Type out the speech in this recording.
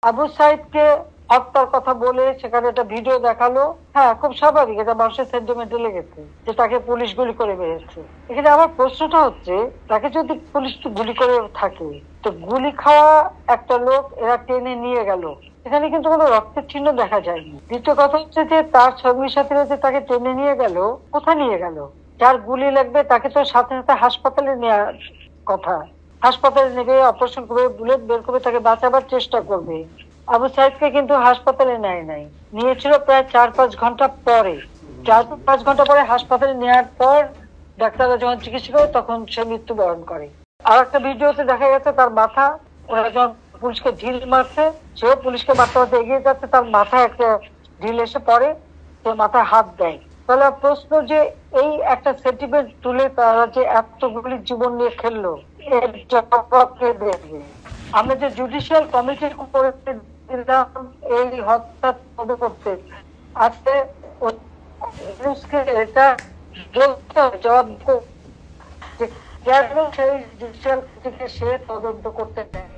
আবু সাইদকে হত্যার কথা বলে সেখানে একটা ভিডিও দেখালো। হ্যাঁ, খুব স্বাভাবিক, এটা মানুষের সেন্টিমেন্টে লেগেছে যে তাকে পুলিশ গুলি করে মেরেছে। এখানে আমার প্রশ্নটা হচ্ছে, তাকে যদি পুলিশ গুলি করে থাকে, তো গুলি খাওয়া একটা লোক এরা টেনে নিয়ে গেল, এখানে কিন্তু কোনো রক্তের চিহ্ন দেখা যায়নি। দ্বিতীয় কথা হচ্ছে যে তার সঙ্গী সাথীরা যে তাকে টেনে নিয়ে গেল, কোথায় নিয়ে গেল? যার গুলি লাগবে তাকে তো সাথে সাথে হাসপাতালে নেওয়ার কথা। হাসপাতালে নেবে, অপারেশন করবে, বুলেট বের করবে, তাকে বাঁচাবার চেষ্টা করবে। আবু সাইদকে কিন্তু হাসপাতালে নেয় নাই, নিয়েছিল প্রায় 4-5 ঘন্টা পরে। 4-5 ঘন্টা পরে হাসপাতালে নেওয়ার পর ডাক্তাররা যখন চিকিৎসা করে তখন সে মৃত্যুবরণ করে। আর একটা ভিডিওতে দেখা গেছে তার মাথা, ওরা যখন পুলিশকে ঢিল মারছে, সেও পুলিশকে মারতে মারতে এগিয়ে যাচ্ছে, তার মাথায় একটা ঢিল এসে পড়ে, সে মাথায় হাত দেয়। তাহলে প্রশ্ন যে এই একটা সেন্টিমেন্ট তুলে তারা যে এতগুলি জীবন নিয়ে খেললো, এর জবাব কে দেবে? আমরা যে জুডিশিয়াল কমিটি করে দিলাম এই হত্যা তদন্ত করতে, আজকে এটা বলতে হবে, জবাব যে কেন সেই জুডিশিয়াল কমিটিকে সে তদন্ত করতে দেয়।